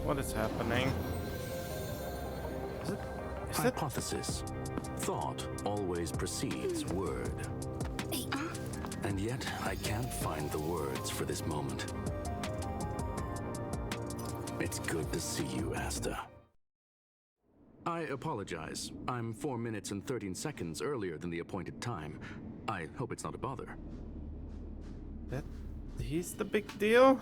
What is happening? Is it Hypothesis. Thought always precedes word. And yet, I can't find the words for this moment. It's good to see you, Asta. I apologize. I'm 4 minutes and 13 seconds earlier than the appointed time. I hope it's not a bother. that he's the big deal?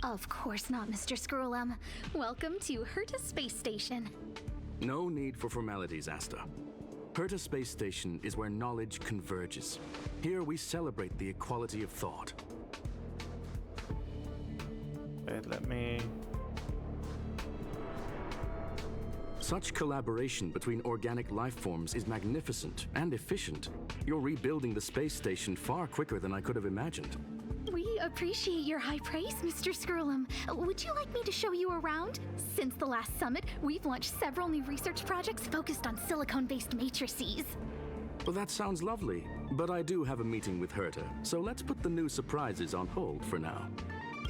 Of course not, Mr. Screwllum. Welcome to Herta Space Station. No need for formalities, Asta. Herta Space Station is where knowledge converges. Here we celebrate the equality of thought. Wait, let me... Such collaboration between organic life forms is magnificent and efficient. You're rebuilding the space station far quicker than I could have imagined. We appreciate your high praise, Mr. Screwllum. Would you like me to show you around? Since the last summit, we've launched several new research projects focused on silicone-based matrices. Well, that sounds lovely, but I do have a meeting with Herta, so let's put the new surprises on hold for now.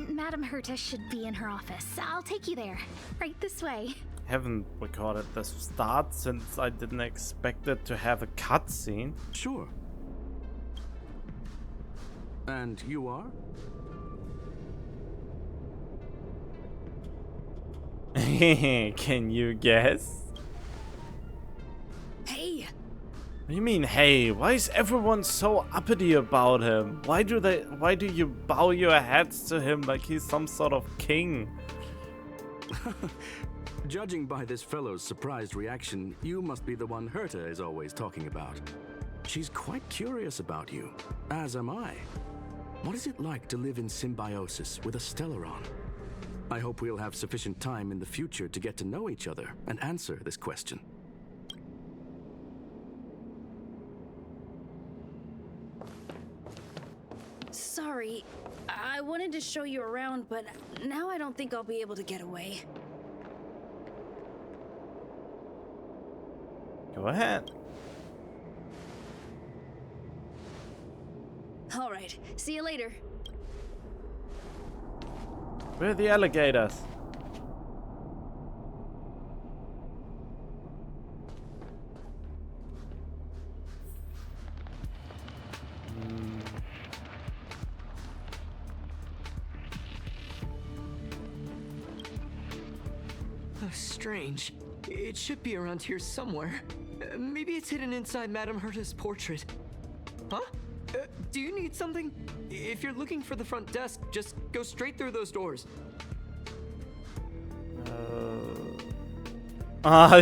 Madam Herta should be in her office. I'll take you there. Right this way. Haven't recorded the start since I didn't expect it to have a cutscene. Sure. And you are? Can you guess? Hey! What do you mean, hey? Why is everyone so uppity about him? Why do you bow your heads to him like he's some sort of king? Judging by this fellow's surprised reaction, you must be the one Herta is always talking about. She's quite curious about you, as am I. What is it like to live in symbiosis with a Stellaron? I hope we'll have sufficient time in the future to get to know each other and answer this question. Sorry, I wanted to show you around, but now I don't think I'll be able to get away. Go ahead. All right, see you later. Where are the alligators? Oh, strange. It should be around here somewhere. Maybe it's hidden inside Madame Herta's portrait. Huh? Do you need something? If you're looking for the front desk, just go straight through those doors.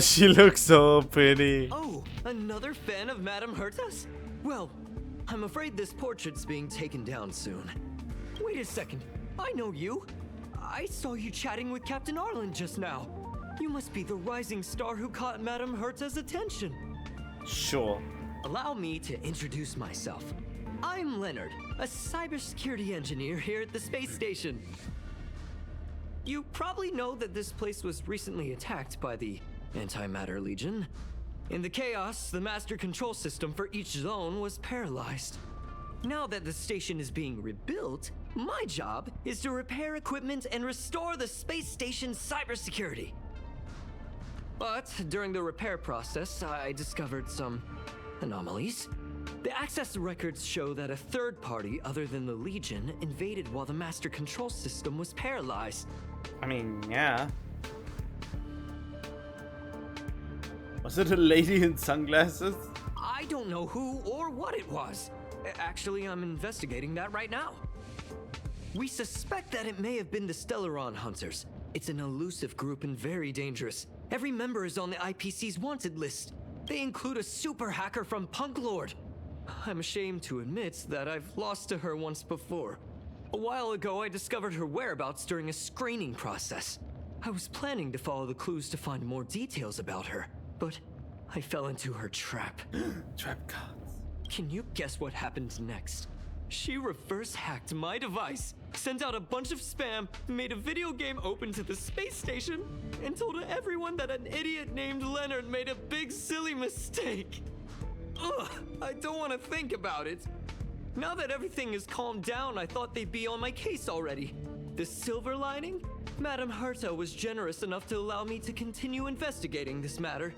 She looks so pretty. Oh, another fan of Madame Herta's? Well, I'm afraid this portrait's being taken down soon. Wait a second. I know you. I saw you chatting with Captain Arlen just now. You must be the rising star who caught Madame Herta's attention. Sure. Allow me to introduce myself. I'm Leonard, a cybersecurity engineer here at the space station. You probably know that this place was recently attacked by the Antimatter Legion. In the chaos, the master control system for each zone was paralyzed. Now that the station is being rebuilt, my job is to repair equipment and restore the space station's cybersecurity. But during the repair process, I discovered some anomalies. The access records show that a third party other than the Legion invaded while the master control system was paralyzed. I mean, yeah. Was it a lady in sunglasses? I don't know who or what it was. Actually, I'm investigating that right now. We suspect that it may have been the Stellaron Hunters. It's an elusive group and very dangerous. Every member is on the IPC's wanted list. They include a super hacker from Punk Lord. I'm ashamed to admit that I've lost to her once before. A while ago, I discovered her whereabouts during a screening process. I was planning to follow the clues to find more details about her, but I fell into her trap. Trap cards. Can you guess what happened next? She reverse hacked my device, sent out a bunch of spam, made a video game open to the space station, and told everyone that an idiot named Leonard made a big silly mistake. Ugh, I don't want to think about it. Now that everything is calmed down, I thought they'd be on my case already. The silver lining? Madame Herta was generous enough to allow me to continue investigating this matter.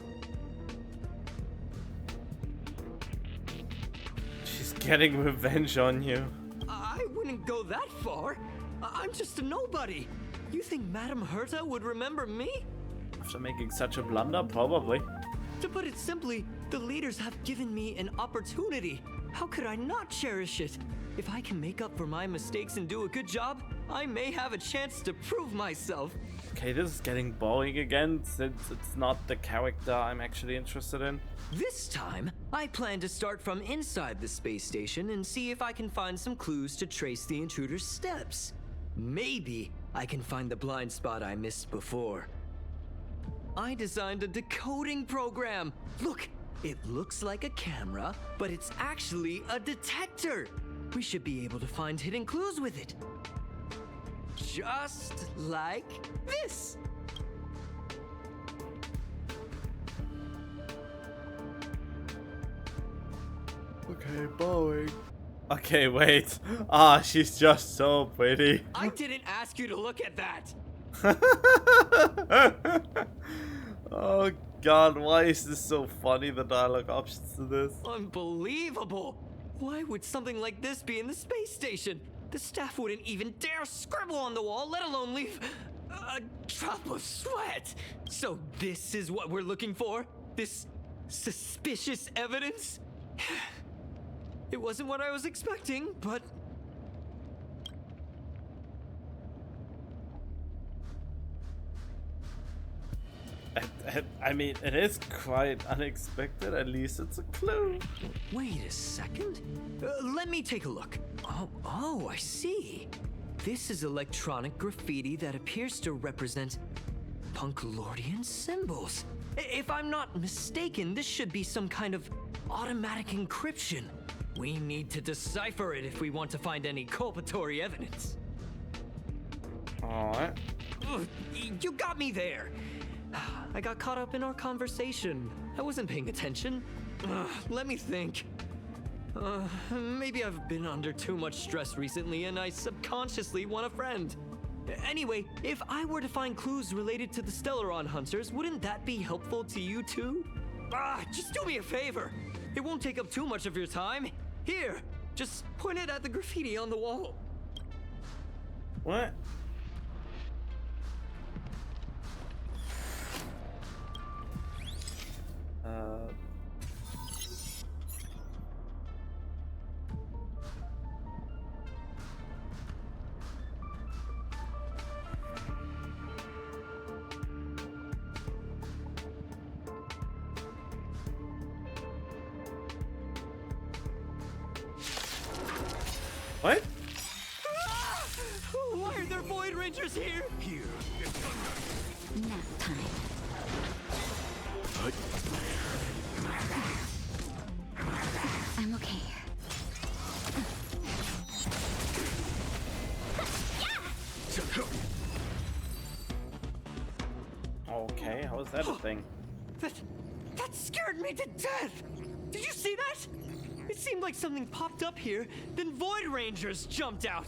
She's getting revenge on you. I wouldn't go that far. I'm just a nobody. You think Madame Herta would remember me? After making such a blunder, probably. To put it simply, the leaders have given me an opportunity. How could I not cherish it? If I can make up for my mistakes and do a good job, I may have a chance to prove myself. Okay, this is getting boring again, since it's not the character I'm actually interested in. This time, I plan to start from inside the space station and see if I can find some clues to trace the intruder's steps. Maybe I can find the blind spot I missed before. I designed a decoding program. Look, it looks like a camera, but it's actually a detector. We should be able to find hidden clues with it. Just like this. Okay, boring. Okay, wait. Ah, she's just so pretty. I didn't ask you to look at that. Oh god, why is this so funny, the dialogue options to this? Unbelievable! Why would something like this be in the space station? The staff wouldn't even dare scribble on the wall, let alone leave a drop of sweat. So this is what we're looking for? This suspicious evidence? It wasn't what I was expecting, but... I mean, it is quite unexpected. At least it's a clue. Wait a second. Let me take a look. Oh, I see. This is electronic graffiti that appears to represent Punklordian symbols. If I'm not mistaken, this should be some kind of automatic encryption. We need to decipher it if we want to find any culpatory evidence. Alright. You got me there. I got caught up in our conversation. I wasn't paying attention. Let me think. Maybe I've been under too much stress recently and I subconsciously want a friend. Anyway, if I were to find clues related to the Stellaron Hunters, wouldn't that be helpful to you too? Just do me a favor. It won't take up too much of your time. Here, just point it at the graffiti on the wall. What? What? Why are there Void Rangers here? Nap time. I'm okay. Okay, how is that a thing? That scared me to death! Did you see that? It seemed like something popped up here, then Void Rangers jumped out.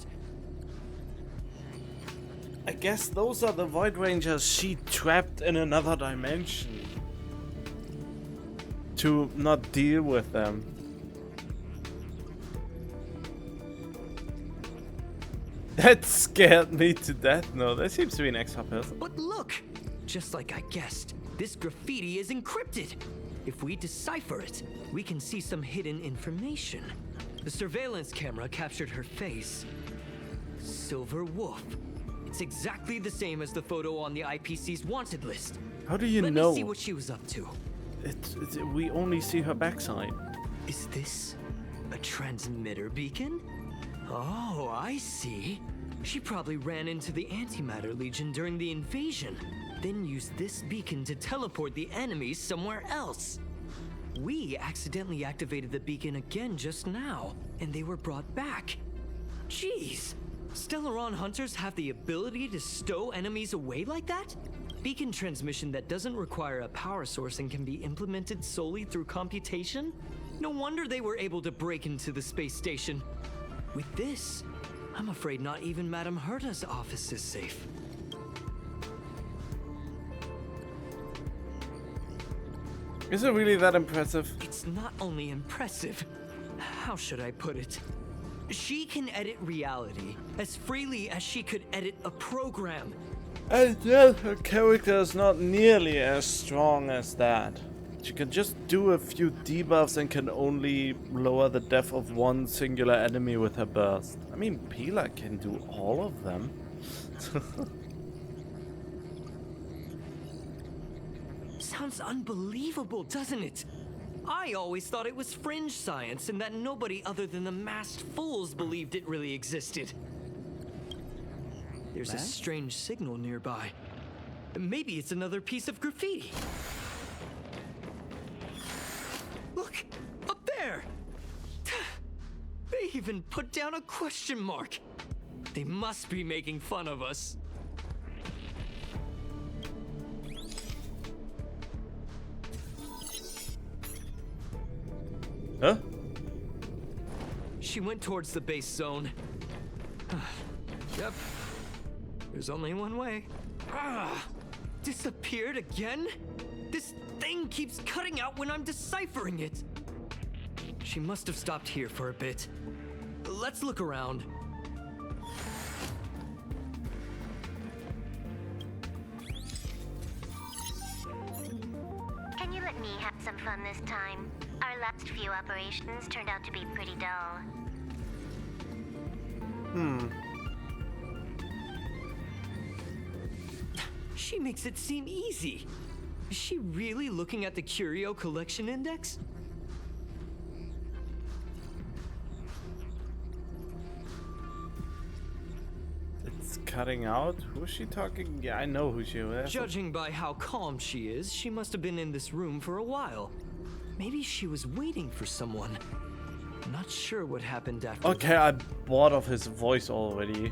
I guess those are the Void Rangers she trapped in another dimension. To not deal with them. That scared me to death. No, there seems to be an extra person. But look! Just like I guessed, this graffiti is encrypted. If we decipher it, we can see some hidden information. The surveillance camera captured her face. SilverWolf. It's exactly the same as the photo on the IPC's wanted list. How do you Let know? me see what she was up to. We only see her backside. Is this a transmitter beacon? Oh, I see. She probably ran into the Antimatter Legion during the invasion, then used this beacon to teleport the enemies somewhere else. We accidentally activated the beacon again just now, and they were brought back. Jeez, Stellaron Hunters have the ability to stow enemies away like that? Beacon transmission that doesn't require a power source and can be implemented solely through computation? No wonder they were able to break into the space station. With this, I'm afraid not even Madame Herta's office is safe. Is it really that impressive? It's not only impressive, how should I put it? She can edit reality as freely as she could edit a program. And yet her character is not nearly as strong as that. She can just do a few debuffs and can only lower the death of one singular enemy with her burst. I mean, Pila can do all of them. Sounds unbelievable, doesn't it? I always thought it was fringe science and that nobody other than the masked fools believed it really existed. There's a strange signal nearby. Maybe it's another piece of graffiti. Look! Up there! They even put down a question mark. They must be making fun of us. Huh? She went towards the base zone. Yep. There's only one way. Disappeared again? This thing keeps cutting out when I'm deciphering it. She must have stopped here for a bit. Let's look around. Can you let me have some fun this time? Our last few operations turned out to be pretty dull. She makes it seem easy. Is she really looking at the Curio Collection Index? It's cutting out? Who's she talking? Yeah, I know who she is. Judging by how calm she is, she must have been in this room for a while. Maybe she was waiting for someone. Not sure what happened after. Okay, I'm bored of his voice already.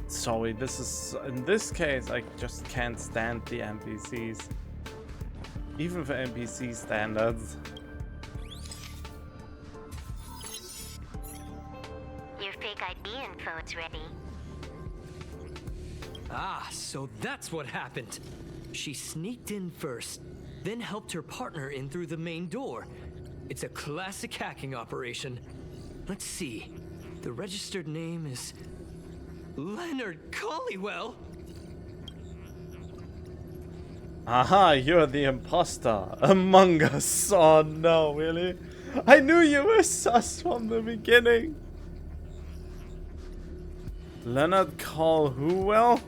Sorry, in this case, I just can't stand the NPCs. Even for NPC standards. Your fake ID info is ready. Ah, so that's what happened. She sneaked in first, then helped her partner in through the main door. It's a classic hacking operation. Let's see. The registered name is Leonard Collywell. Aha, you're the imposter among us. Oh no, really? I knew you were sus from the beginning. Leonard Collywell?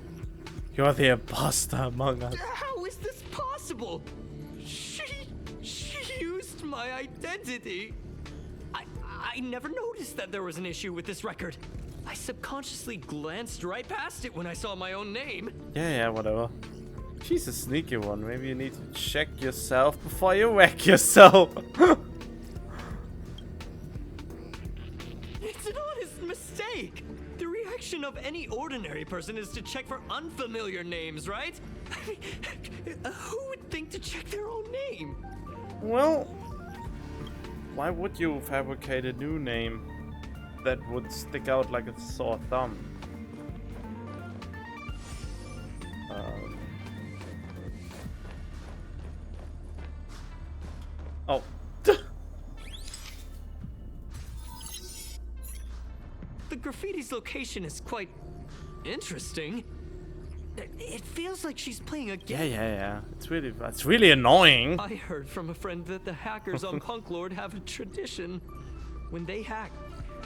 You're the imposter among us. How is this possible? She used my identity. I never noticed that there was an issue with this record. I subconsciously glanced right past it when I saw my own name. Yeah, whatever. She's a sneaky one. Maybe you need to check yourself before you wreck yourself. It's an honest mistake. The reaction of any ordinary person is to check for unfamiliar names, right? Who would think to check their own name? Well, why would you fabricate a new name that would stick out like a sore thumb? Oh. The graffiti's location is quite interesting. It feels like she's playing a game. Yeah. It's really annoying. I heard from a friend that the hackers on Punk Lord have a tradition. When they hack,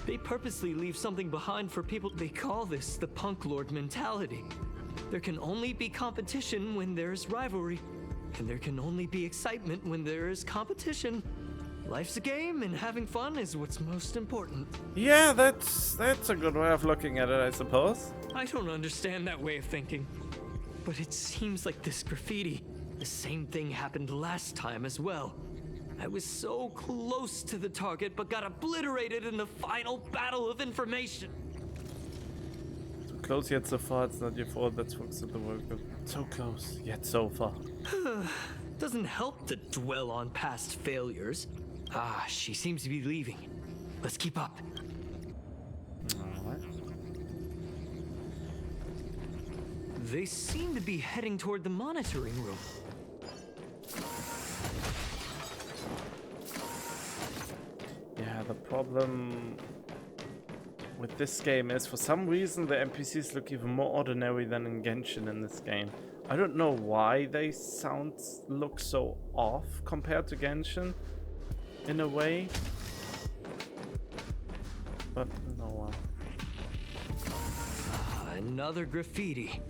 they purposely leave something behind for people. They call this the Punk Lord mentality. There can only be competition when there's rivalry, and there can only be excitement when there is competition. Life's a game, and having fun is what's most important. Yeah, that's a good way of looking at it, I suppose. I don't understand that way of thinking. But it seems like this graffiti, the same thing happened last time as well. I was so close to the target, but got obliterated in the final battle of information. So close yet so far, it's not your fault, that's what's in the work. So close, yet so far. Doesn't help to dwell on past failures. Ah, she seems to be leaving. Let's keep up. Alright. They seem to be heading toward the monitoring room. Yeah, the problem with this game is for some reason the NPCs look even more ordinary than in Genshin in this game. I don't know why they look so off compared to Genshin in a way. But no one. Another graffiti.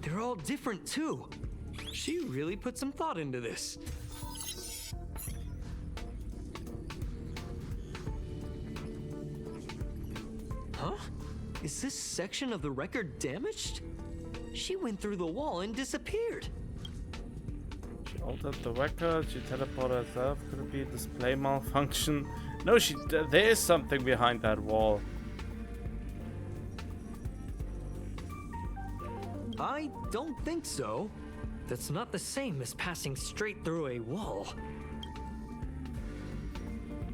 They're all different too. She really put some thought into this. Huh? Is this section of the record damaged? She went through the wall and disappeared. She altered the record, she teleported herself. Could it be a display malfunction? No, there is something behind that wall. I don't think so. That's not the same as passing straight through a wall.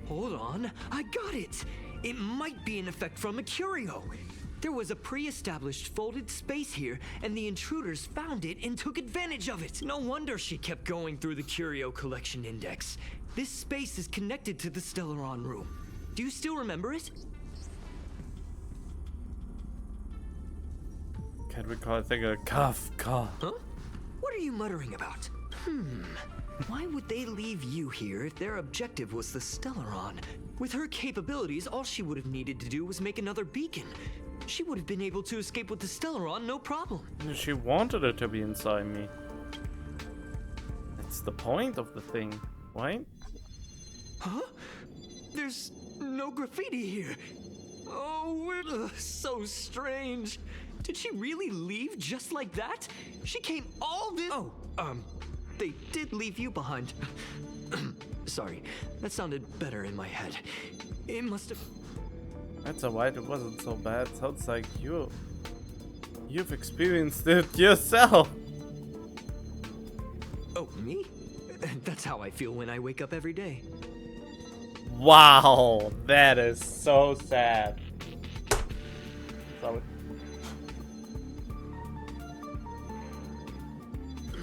Hold on, I got it! It might be an effect from a curio. There was a pre-established folded space here, and the intruders found it and took advantage of it. No wonder she kept going through the curio collection index. This space is connected to the Stellaron room. Do you still remember it? Can't recall a thing. Kafka. Huh? What are you muttering about? Why would they leave you here if their objective was the Stellaron? With her capabilities, all she would have needed to do was make another beacon. She would have been able to escape with the Stellaron, no problem. She wanted it to be inside me. That's the point of the thing, right? Huh? There's no graffiti here. Oh, so strange. Did she really leave just like that? She came all this— Oh, they did leave you behind. Sorry, that sounded better in my head. It must have— That's alright, it wasn't so bad. Sounds like you've experienced it yourself. Oh, me? That's how I feel when I wake up every day. Wow, that is so sad. Sorry.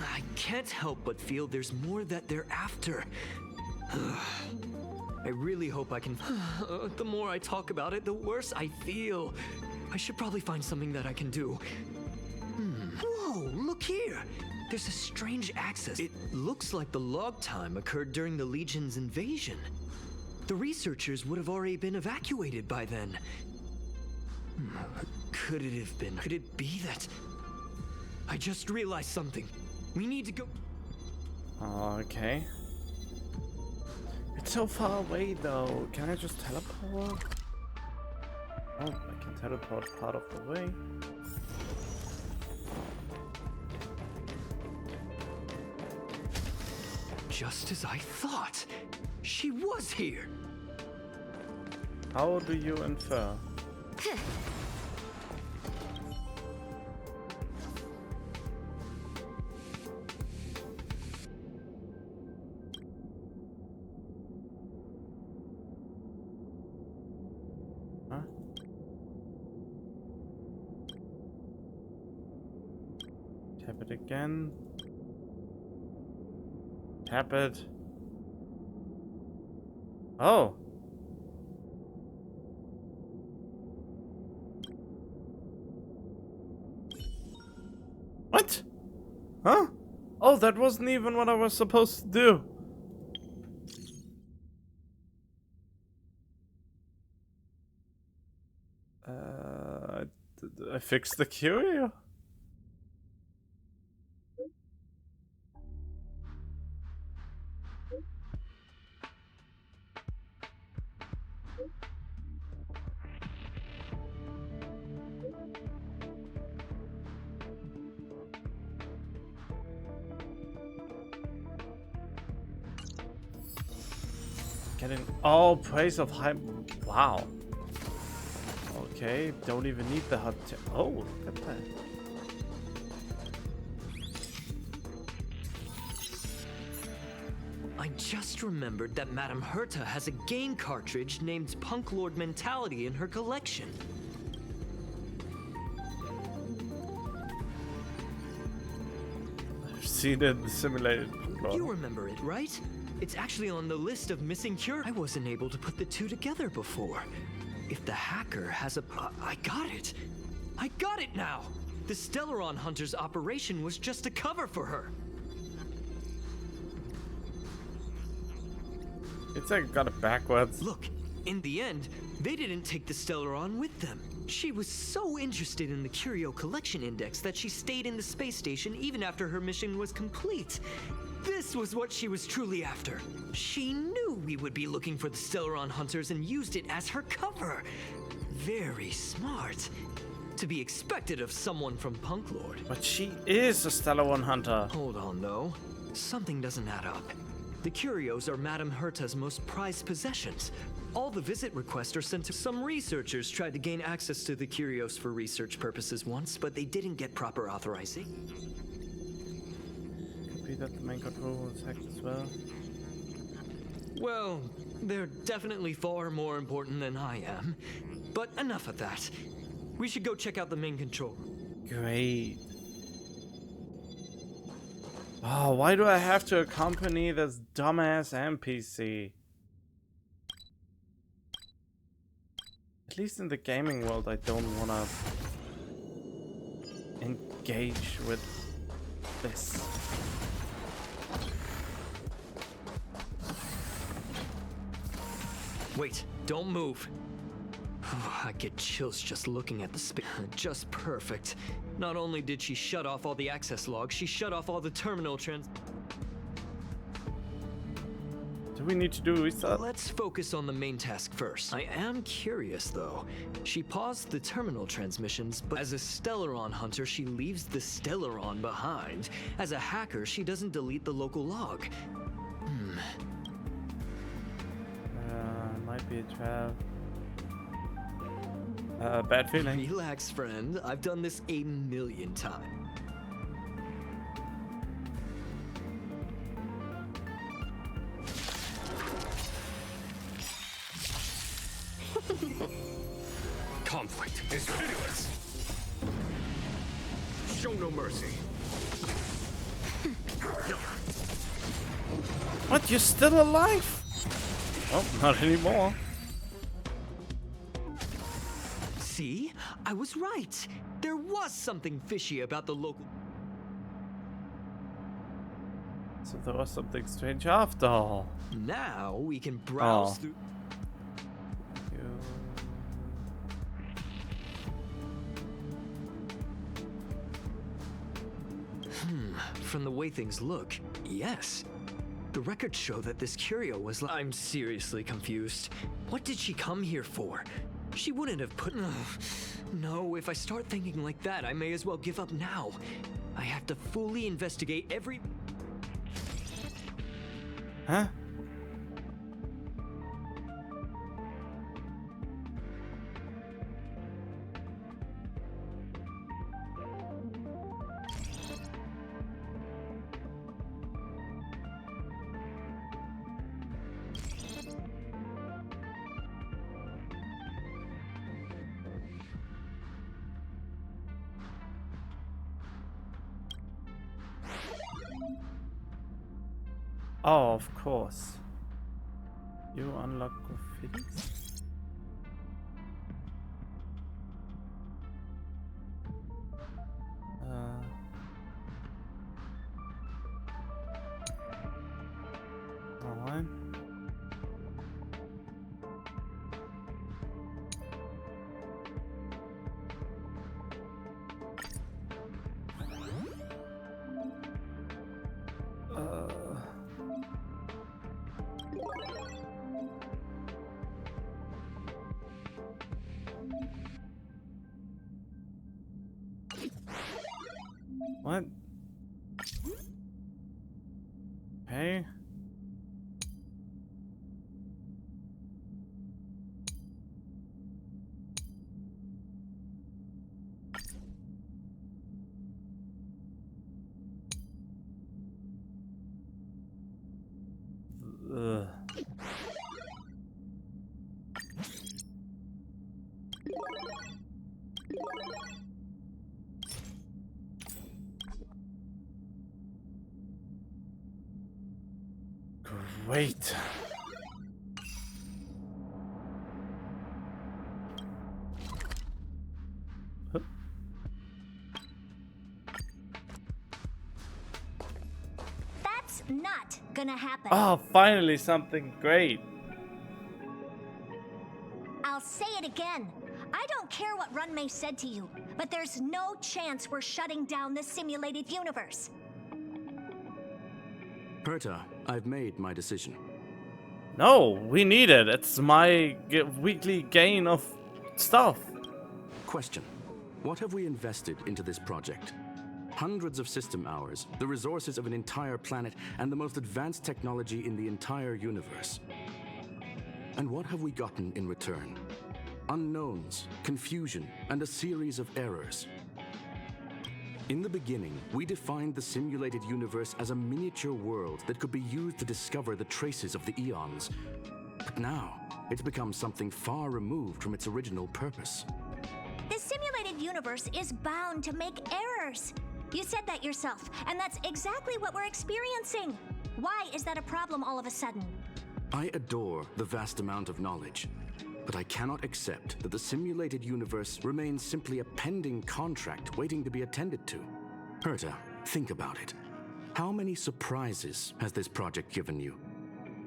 I can't help but feel there's more that they're after. I really hope I can— the more I talk about it, the worse I feel. I should probably find something that I can do. Whoa, look here! There's a strange access. It looks like the log time occurred during the Legion's invasion. The researchers would have already been evacuated by then. Could it have been? Could it be that— I just realized something. We need to go— Okay. It's so far away though. Can I just teleport? Oh, I can teleport part of the way. Just as I thought. She was here. How do you infer? Huh? Tap it again. Tap it. Oh. What? Huh? Oh, that wasn't even what I was supposed to do. I fixed the curio. Getting all praise of high. Wow. Okay, don't even need the hot. Oh, look at that. I just remembered that Madame Herta has a game cartridge named Punk Lord Mentality in her collection. seen it in the simulated plot. You remember it, right? It's actually on the list of missing cure. I wasn't able to put the two together before. If the hacker has a... I got it! I got it now! The Stellaron Hunter's operation was just a cover for her. It's like I got it backwards. Look, in the end, they didn't take the Stellaron with them. She was so interested in the Curio Collection Index that she stayed in the space station even after her mission was complete. This was what she was truly after. She knew we would be looking for the Stellaron Hunters and used it as her cover. Very smart. To be expected of someone from Punk Lord. But she is a Stellar One Hunter. Hold on, though. Something doesn't add up. The curios are Madame Herta's most prized possessions. All the visit requests are sent to... Some researchers tried to gain access to the curios for research purposes once, but they didn't get proper authorization. Could be that the main control was hacked as well. Well, they're definitely far more important than I am. But enough of that. We should go check out the main control. Great. Oh, why do I have to accompany this dumbass NPC? At least in the gaming world, I don't wanna engage with this. Wait, don't move. I get chills just looking at the space. Just perfect. Not only did she shut off all the access logs, she shut off all the terminal Do we need to do a restart? Let's focus on the main task first. I am curious, though. She paused the terminal transmissions, but as a Stellaron hunter, she leaves the Stellaron behind. As a hacker, she doesn't delete the local log. Might be a trap. Bad feeling. Relax, friend. I've done this 1,000,000 times. Conflict is pitiless. Show no mercy. What? You're still alive? Oh, not anymore. See? I was right. There was something fishy about the local... So there was something strange after all. Now we can browse Oh. through... From the way things look, yes. The records show that this curio was... I'm seriously confused. What did she come here for? She wouldn't have put... No, if I start thinking like that, I may as well give up now. I have to fully investigate every... Huh? Oh, of course. You unlock graffitis? Alright. What? Hey? Ugh. Wait. That's not gonna happen. Oh, finally something great. I'll say it again. I don't care what Runmei said to you, but there's no chance we're shutting down the simulated universe. Herta, I've made my decision. No, we need it. It's my weekly gain of stuff. Question. What have we invested into this project? Hundreds of system hours, the resources of an entire planet, and the most advanced technology in the entire universe. And what have we gotten in return? Unknowns, confusion, and a series of errors. In the beginning, we defined the simulated universe as a miniature world that could be used to discover the traces of the eons. But now, it's become something far removed from its original purpose. The simulated universe is bound to make errors. You said that yourself, and that's exactly what we're experiencing. Why is that a problem all of a sudden? I adore the vast amount of knowledge, but I cannot accept that the simulated universe remains simply a pending contract waiting to be attended to. Herta, think about it. How many surprises has this project given you?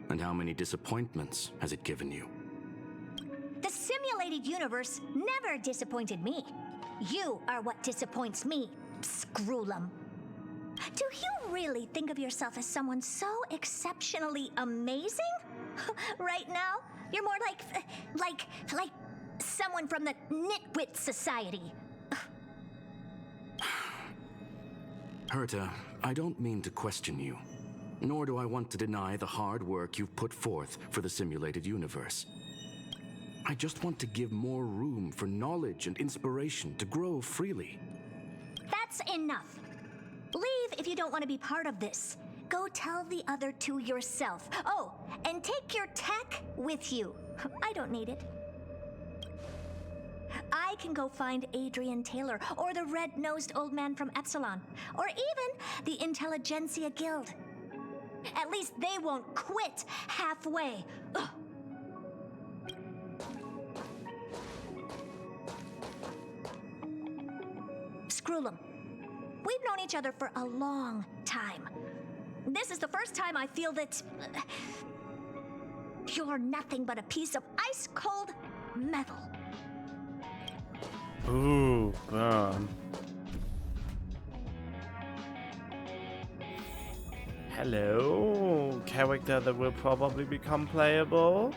And how many disappointments has it given you? The simulated universe never disappointed me. You are what disappoints me, Screwllum. Do you really think of yourself as someone so exceptionally amazing? Right now, you're more like someone from the Nitwit Society. Herta, I don't mean to question you, nor do I want to deny the hard work you've put forth for the simulated universe. I just want to give more room for knowledge and inspiration to grow freely. That's enough. Leave if you don't want to be part of this. Go tell the other two yourself. Oh, and take your tech with you. I don't need it. I can go find Adrian Taylor, or the red-nosed old man from Epsilon, or even the Intelligentsia Guild. At least they won't quit halfway. Ugh. Screwllum, we've known each other for a long time. This is the first time I feel that you're nothing but a piece of ice-cold metal. Ooh, burn. Hello, character that will probably become playable.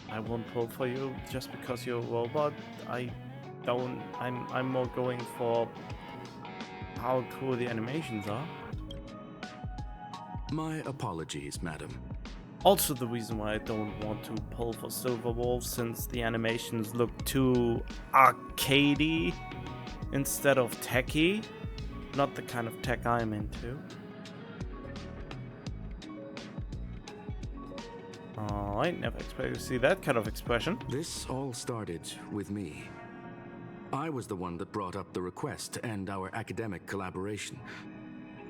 I won't pull for you just because you're a robot. I'm more going for how cool the animations are. My apologies, madam. Also the reason why I don't want to pull for SilverWolf, since the animations look too arcadey instead of techy. Not the kind of tech I'm into. I never expected to see that kind of expression. This all started with me. I was the one that brought up the request to end our academic collaboration.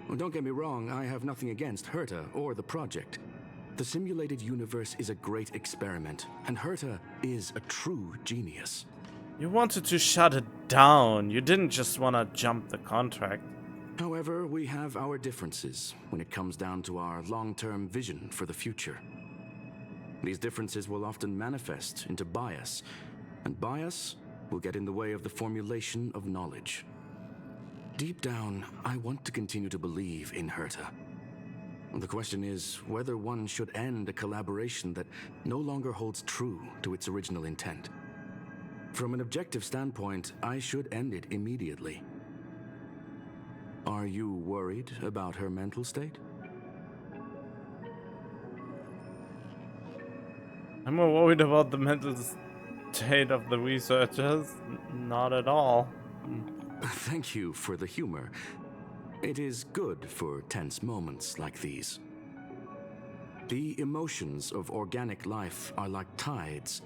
Well, don't get me wrong, I have nothing against Herta or the project. The simulated universe is a great experiment, and Herta is a true genius. You wanted to shut it down. You didn't just want to jump the contract. However, we have our differences when it comes down to our long-term vision for the future. These differences will often manifest into bias, and bias will get in the way of the formulation of knowledge. Deep down, I want to continue to believe in Herta. The question is whether one should end a collaboration that no longer holds true to its original intent. From an objective standpoint, I should end it immediately. Are you worried about her mental state? I'm more worried about the mental state of the researchers. Not at all. Thank you for the humor. It is good for tense moments like these. The emotions of organic life are like tides.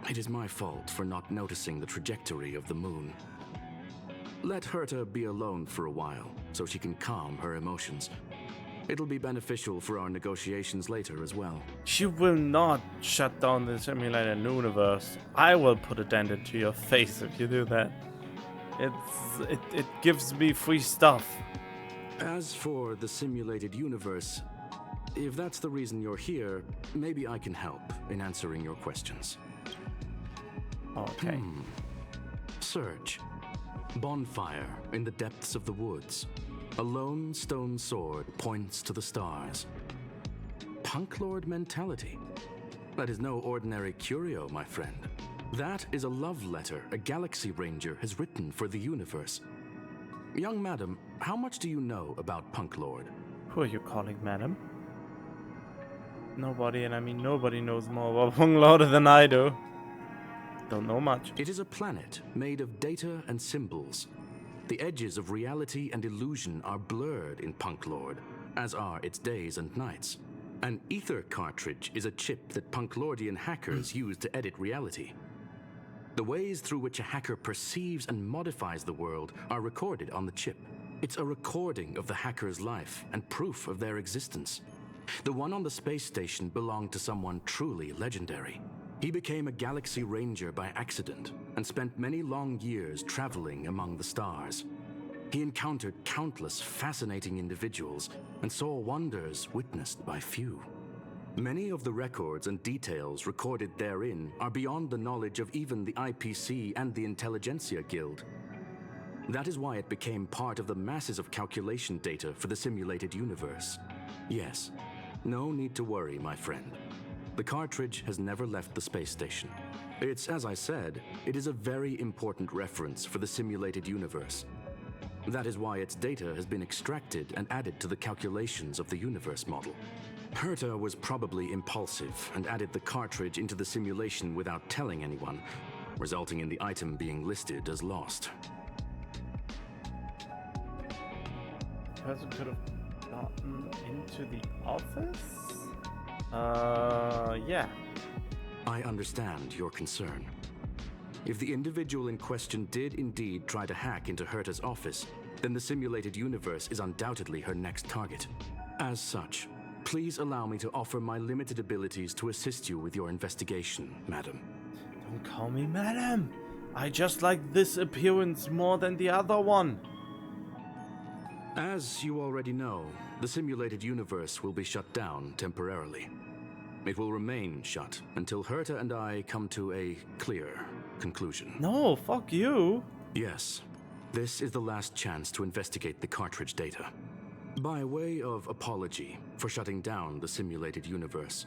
It is my fault for not noticing the trajectory of the moon. Let Herta be alone for a while, so she can calm her emotions. It'll be beneficial for our negotiations later as well. You will not shut down the simulated universe. I will put a dent into your face if you do that. It gives me free stuff. As for the simulated universe, if that's the reason you're here, maybe I can help in answering your questions. Okay. Search. Bonfire in the depths of the woods. A lone stone sword points to the stars. Punk Lord mentality. That is no ordinary curio, my friend. That is a love letter a Galaxy Ranger has written for the universe. Young madam, how much do you know about Punk Lord? Who are you calling, madam? Nobody, and I mean nobody knows more about Punk Lord than I do. Don't know much. It is a planet made of data and symbols. The edges of reality and illusion are blurred in Punk Lord, as are its days and nights. An ether cartridge is a chip that Punk Lordian hackers use to edit reality. The ways through which a hacker perceives and modifies the world are recorded on the chip. It's a recording of the hacker's life and proof of their existence. The one on the space station belonged to someone truly legendary. He became a Galaxy Ranger by accident and spent many long years traveling among the stars. He encountered countless fascinating individuals and saw wonders witnessed by few. Many of the records and details recorded therein are beyond the knowledge of even the IPC and the Intelligentsia Guild. That is why it became part of the masses of calculation data for the simulated universe. Yes, no need to worry, my friend. The cartridge has never left the space station. It's, as I said, it is a very important reference for the simulated universe. That is why its data has been extracted and added to the calculations of the universe model. Herta was probably impulsive and added the cartridge into the simulation without telling anyone, resulting in the item being listed as lost. The person could have gotten into the office? Yeah. I understand your concern. If the individual in question did indeed try to hack into Herta's office, then the simulated universe is undoubtedly her next target. As such, please allow me to offer my limited abilities to assist you with your investigation, madam. Don't call me madam. I just like this appearance more than the other one. As you already know, the simulated universe will be shut down temporarily. It will remain shut until Herta and I come to a clear conclusion. No, fuck you. Yes, this is the last chance to investigate the cartridge data. By way of apology for shutting down the simulated universe,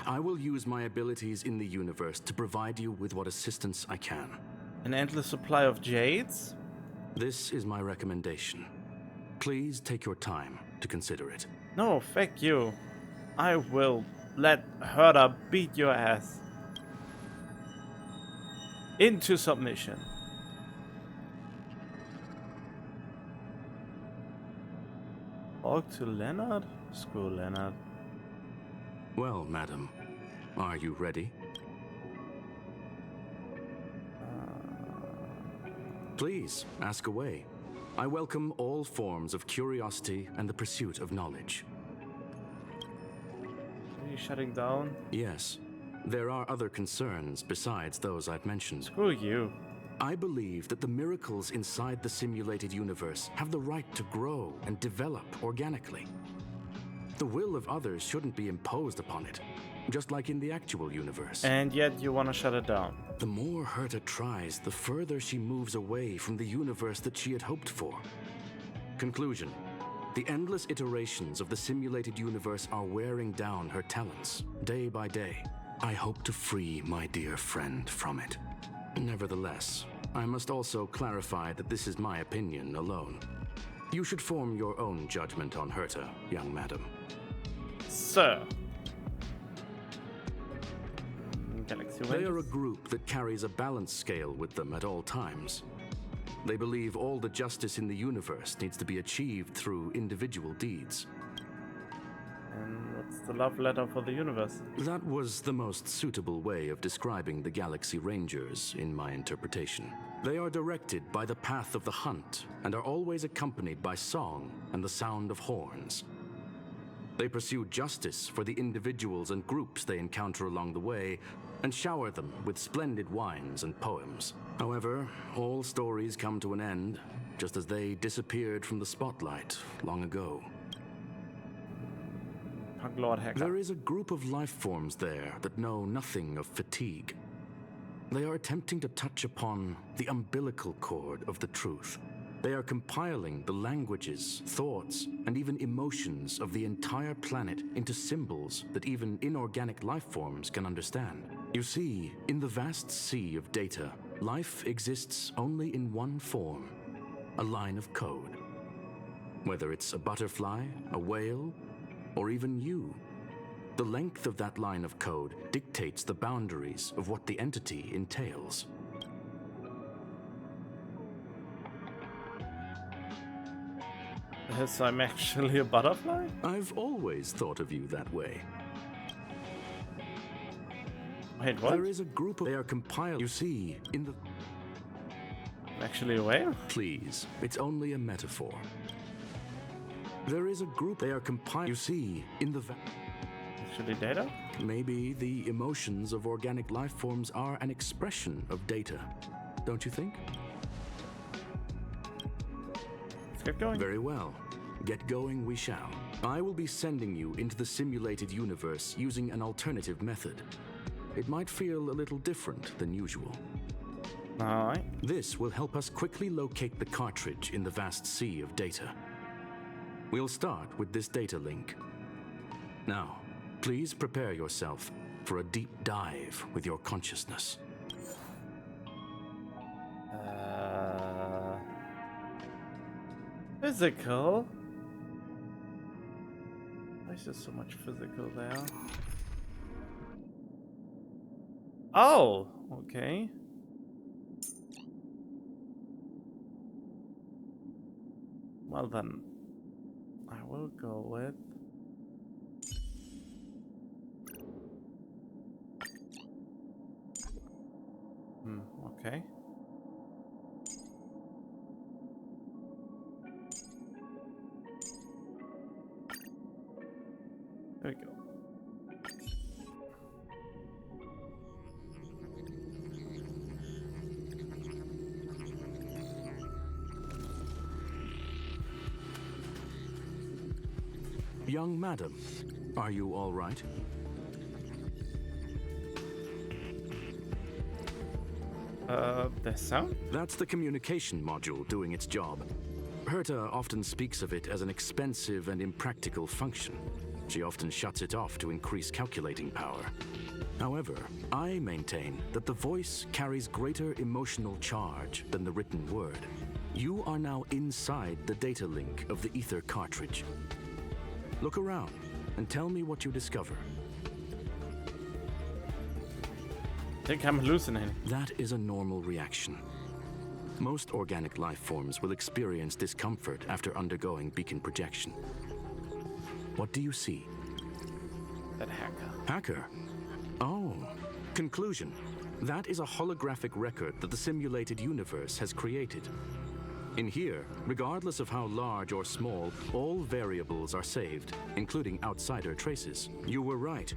I will use my abilities in the universe to provide you with what assistance I can. An endless supply of jades? This is my recommendation. Please take your time to consider it. No, fuck you. I will let Herta beat your ass into submission. Talk to Leonard? Screw Leonard. Well, madam, are you ready? Please, ask away. I welcome all forms of curiosity and the pursuit of knowledge. Are you shutting down? Yes, there are other concerns besides those I've mentioned. Screw you. I believe that the miracles inside the simulated universe have the right to grow and develop organically. The will of others shouldn't be imposed upon it, just like in the actual universe. And yet you want to shut it down. The more Herta tries, the further she moves away from the universe that she had hoped for. Conclusion. The endless iterations of the simulated universe are wearing down her talents, day by day. I hope to free my dear friend from it. Nevertheless, I must also clarify that this is my opinion alone. You should form your own judgment on Herta, young madam. Sir. Galaxy They are a Rangers? group that carries a balance scale with them at all times. They believe all the justice in the universe needs to be achieved through individual deeds. And what's the love letter for the universe? That was the most suitable way of describing the Galaxy Rangers, in my interpretation. They are directed by the path of the hunt and are always accompanied by song and the sound of horns. They pursue justice for the individuals and groups they encounter along the way, and shower them with splendid wines and poems. However, all stories come to an end, just as they disappeared from the spotlight long ago. Lord Hacker. There is a group of life forms there that know nothing of fatigue. They are attempting to touch upon the umbilical cord of the truth. They are compiling the languages, thoughts, and even emotions of the entire planet into symbols that even inorganic life forms can understand. You see, in the vast sea of data, life exists only in one form, a line of code. Whether it's a butterfly, a whale, or even you, the length of that line of code dictates the boundaries of what the entity entails. Yes, I'm actually a butterfly? I've always thought of you that way. Wait, what? There is a group of... They are compiled... You see, in the... I'm actually a whale? Please, it's only a metaphor. There is a group... They are compiled... You see, in the... Actually data? Maybe the emotions of organic life forms are an expression of data. Don't you think? Let's get going. Very well. Get going we shall. I will be sending you into the simulated universe using an alternative method. It might feel a little different than usual. Alright. This will help us quickly locate the cartridge in the vast sea of data. We'll start with this data link. Now, please prepare yourself for a deep dive with your consciousness. Physical? Why is there so much physical there? Oh, okay. Well then, I will go with... okay. There we go. Young madam, are you all right? The sound? That's the communication module doing its job. Herta often speaks of it as an expensive and impractical function. She often shuts it off to increase calculating power. However, I maintain that the voice carries greater emotional charge than the written word. You are now inside the data link of the ether cartridge. Look around and tell me what you discover. I think I'm hallucinating. That is a normal reaction. Most organic life forms will experience discomfort after undergoing beacon projection. What do you see? That hacker. Hacker? Oh. Conclusion. That is a holographic record that the simulated universe has created. In here, regardless of how large or small, all variables are saved, including outsider traces. You were right.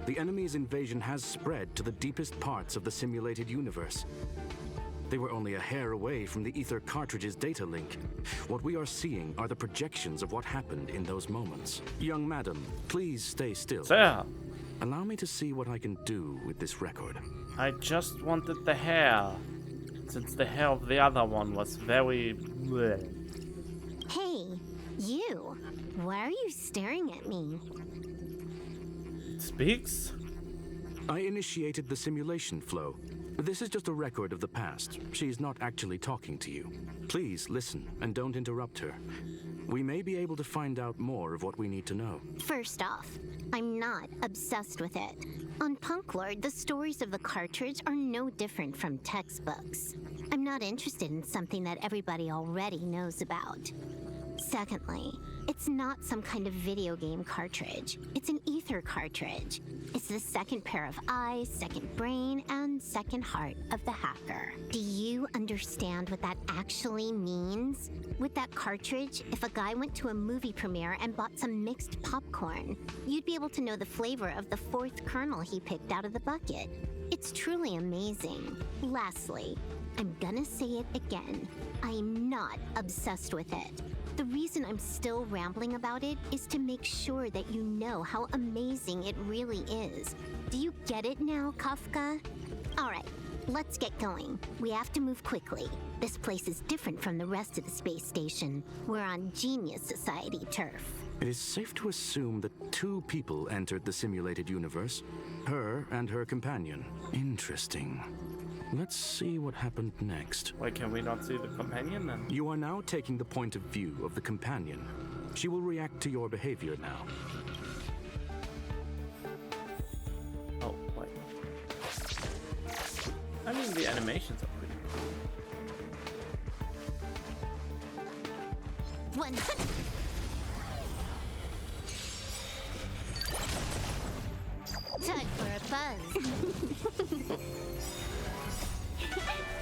The enemy's invasion has spread to the deepest parts of the simulated universe. They were only a hair away from the ether cartridge's data link. What we are seeing are the projections of what happened in those moments. Young madam, please stay still. Sir, Allow me to see what I can do with this record. I just wanted the hair. Since the hair of the other one was very... bleh. Hey, you. Why are you staring at me? It speaks? I initiated the simulation flow. This is just a record of the past. She's not actually talking to you. Please listen and don't interrupt her. We may be able to find out more of what we need to know. First off, I'm not obsessed with it. On Punk Lord, the stories of the cartridge are no different from textbooks. I'm not interested in something that everybody already knows about. Secondly, it's not some kind of video game cartridge. It's an ether ether cartridge. It's the second pair of eyes, second brain, and second heart of the hacker. Do you understand what that actually means? With that cartridge, if a guy went to a movie premiere and bought some mixed popcorn, you'd be able to know the flavor of the fourth kernel he picked out of the bucket. It's truly amazing. Lastly, I'm gonna say it again. I'm not obsessed with it. The reason I'm still rambling about it is to make sure that you know how amazing it really is. Do you get it now, Kafka? Alright, let's get going. We have to move quickly. This place is different from the rest of the space station. We're on Genius Society turf. It is safe to assume that 2 people entered the simulated universe. Her and her companion. Interesting. Let's see what happened next. Why can we not see the companion then? You are now taking the point of view of the companion. She will react to your behavior now. Oh, wait. I mean, the animations are pretty cool. 100. Time for a buzz.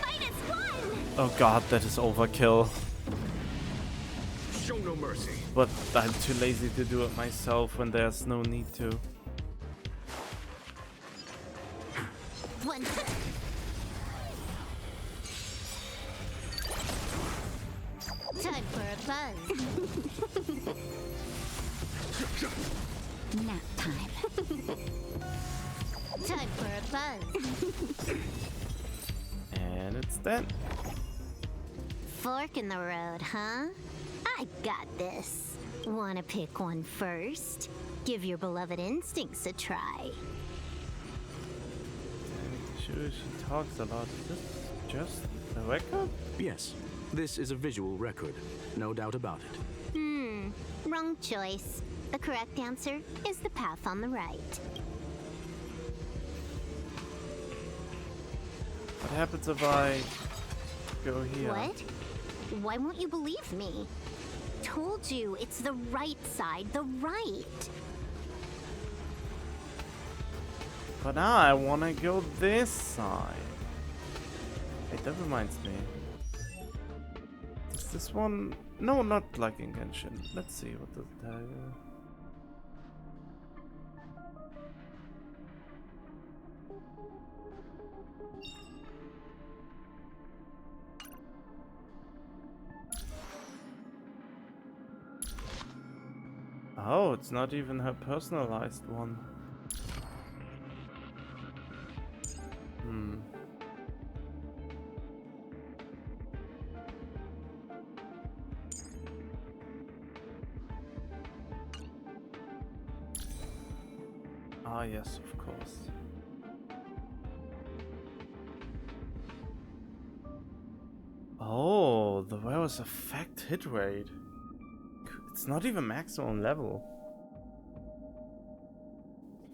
Fight us one! Oh god, that is overkill. Show no mercy. But I'm too lazy to do it myself when there's no need to. 100. Time for a buzz. Nap time. Time for a buzz. And it's done. Fork in the road, huh? I got this. Wanna pick one first? Give your beloved instincts a try. Sure, she talks a lot. Is this just a record? Yes, this is a visual record. No doubt about it. Wrong choice. The correct answer is the path on the right. What happens if I go here? What? Why won't you believe me? Told you, it's the right side, the right. But now I wanna go this side. Wait, that reminds me. Is this one? No, not like Genshin. Let's see what does it tell you. Oh, it's not even her personalized one. Ah, yes, of course. Oh, the wearer's effect hit rate. It's not even maximum level.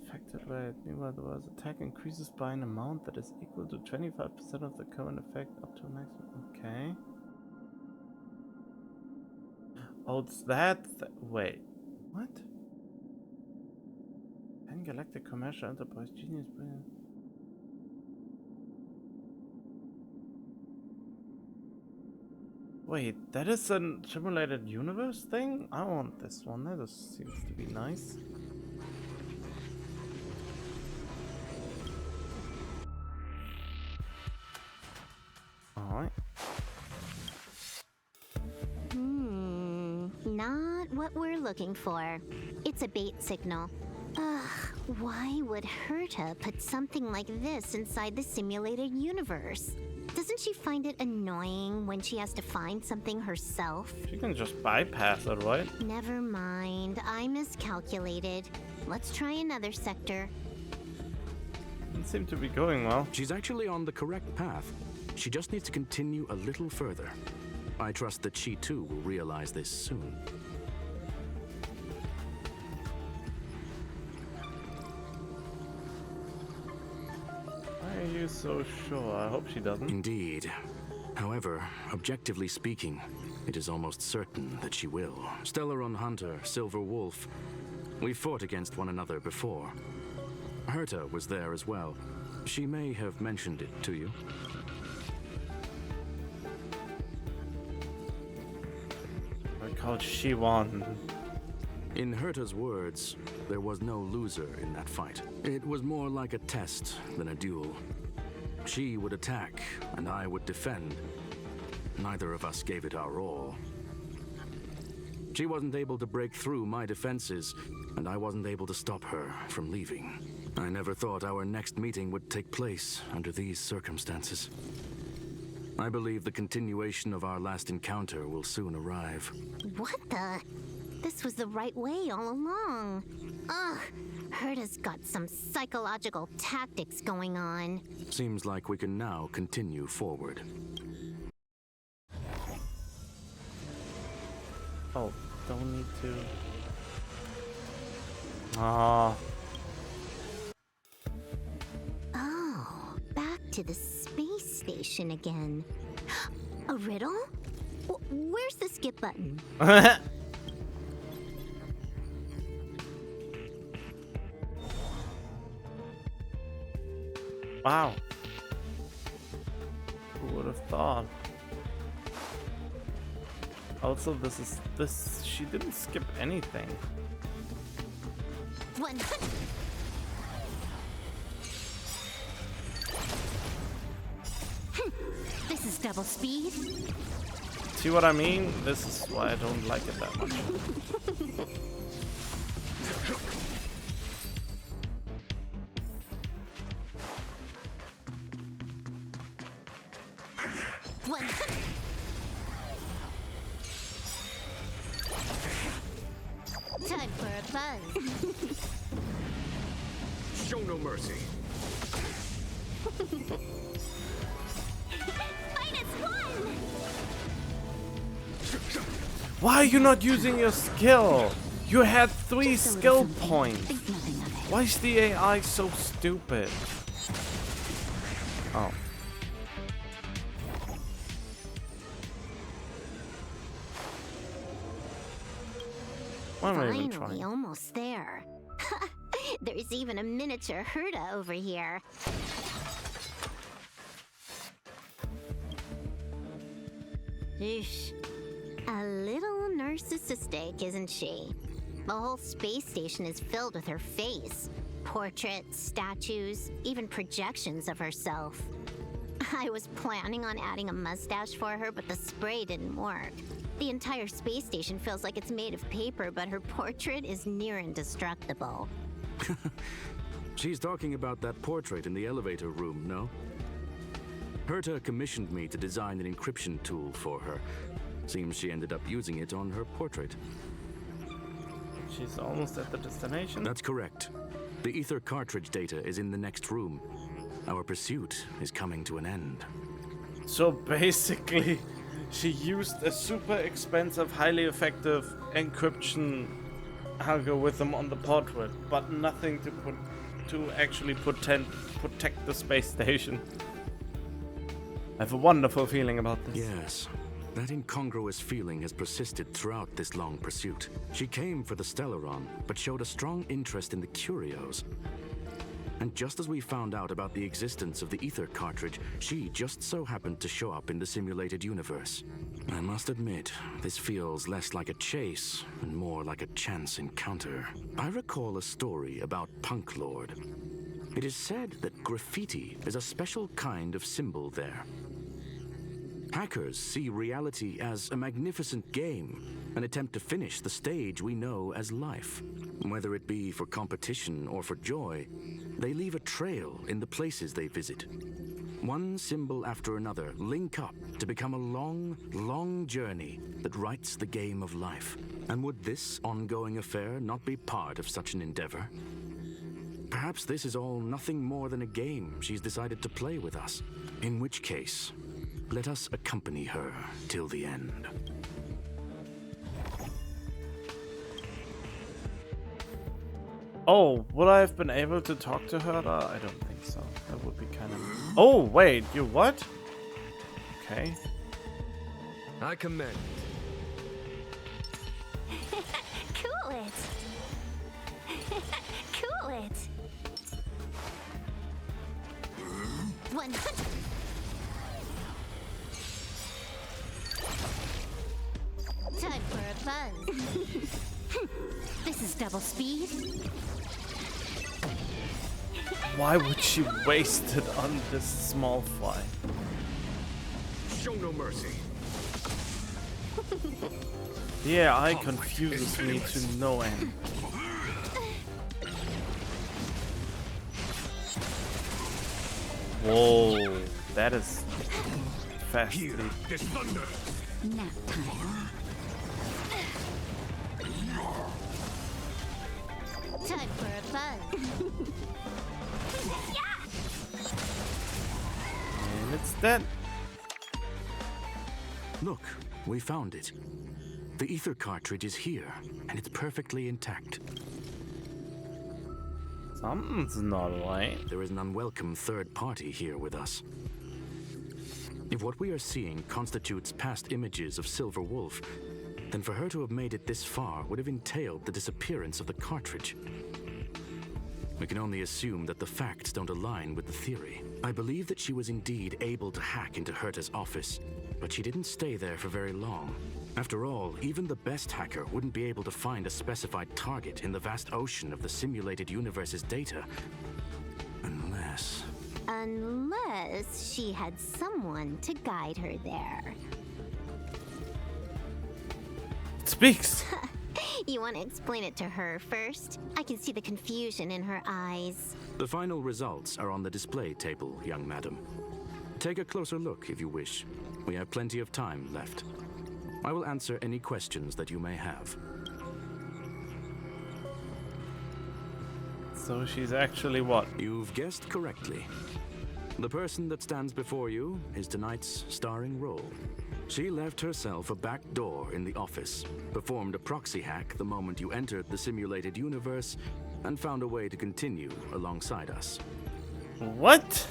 Affected rate. Meanwhile, the wearer's attack increases by an amount that is equal to 25% of the current effect up to a maximum. Okay. Oh, it's that. Wait. What? Galactic Commercial Enterprise Genius Brand. Wait, that is a simulated universe thing? I want this one. That just seems to be nice. Alright. Not what we're looking for. It's a bait signal. Ugh, why would Herta put something like this inside the simulated universe? Doesn't she find it annoying when she has to find something herself? She can just bypass it, right? Never mind, I miscalculated. Let's try another sector. Doesn't seem to be going well. She's actually on the correct path. She just needs to continue a little further. I trust that she too will realize this soon. Why are you so sure? I hope she doesn't. Indeed. However, objectively speaking, it is almost certain that she will. Stellaron Hunter, SilverWolf. We fought against one another before. Herta was there as well. She may have mentioned it to you. I called she won. In Herta's words, there was no loser in that fight. It was more like a test than a duel. She would attack, and I would defend. Neither of us gave it our all. She wasn't able to break through my defenses, and I wasn't able to stop her from leaving. I never thought our next meeting would take place under these circumstances. I believe the continuation of our last encounter will soon arrive. What the? This was the right way all along. Ugh, Herta's got some psychological tactics going on. Seems like we can now continue forward. Oh, don't need to. Ah. Oh, back to the space station again. A riddle? Where's the skip button? Wow. Who would have thought? Also, she didn't skip anything. 100. This is double speed. See what I mean? This is why I don't like it that much. Time for a buzz. Show no mercy. Why are you not using your skill? You had 3 skill points. Why is the AI so stupid? Oh. Finally, almost there. There's even a miniature Herta over here. Eesh. A little narcissistic, isn't she? The whole space station is filled with her face. Portraits, statues, even projections of herself. I was planning on adding a mustache for her, but the spray didn't work. The entire space station feels like it's made of paper, but her portrait is near indestructible. She's talking about that portrait in the elevator room, no? Herta commissioned me to design an encryption tool for her. Seems she ended up using it on her portrait. She's almost at the destination? That's correct. The ether cartridge data is in the next room. Our pursuit is coming to an end. So basically, she used a super expensive, highly effective encryption algorithm on the portrait, but nothing to actually protect the space station. I have a wonderful feeling about this. Yes. That incongruous feeling has persisted throughout this long pursuit. She came for the Stellaron, but showed a strong interest in the curios. And just as we found out about the existence of the ether cartridge, she just so happened to show up in the simulated universe. I must admit, this feels less like a chase and more like a chance encounter. I recall a story about Punk Lord. It is said that graffiti is a special kind of symbol there. Hackers see reality as a magnificent game, an attempt to finish the stage we know as life. Whether it be for competition or for joy, they leave a trail in the places they visit. One symbol after another link up to become a long, long journey that writes the game of life. And would this ongoing affair not be part of such an endeavor? Perhaps this is all nothing more than a game she's decided to play with us. In which case, let us accompany her till the end. Oh, would I have been able to talk to her? I don't think so. That would be kind of... Oh, wait, you what? Okay. I commend. Cool it. double speed. Why would she waste it on this small fly? Show no mercy. The AI confuses me to no end. Whoa, that is fastly. There's thunder. Nap time. Time for a buzz. And it's dead. Look, we found it. The ether cartridge is here, and it's perfectly intact. Something's not right. There is an unwelcome third party here with us. If what we are seeing constitutes past images of SilverWolf, then for her to have made it this far would have entailed the disappearance of the cartridge. We can only assume that the facts don't align with the theory. I believe that she was indeed able to hack into Herta's office, but she didn't stay there for very long. After all, even the best hacker wouldn't be able to find a specified target in the vast ocean of the simulated universe's data. Unless she had someone to guide her there. It speaks. You want to explain it to her first? I can see the confusion in her eyes. The final results are on the display table, young madam. Take a closer look if you wish. We have plenty of time left. I will answer any questions that you may have. So she's actually what? You've guessed correctly. The person that stands before you is tonight's starring role. She left herself a back door in the office, performed a proxy hack the moment you entered the simulated universe, and found a way to continue alongside us. What?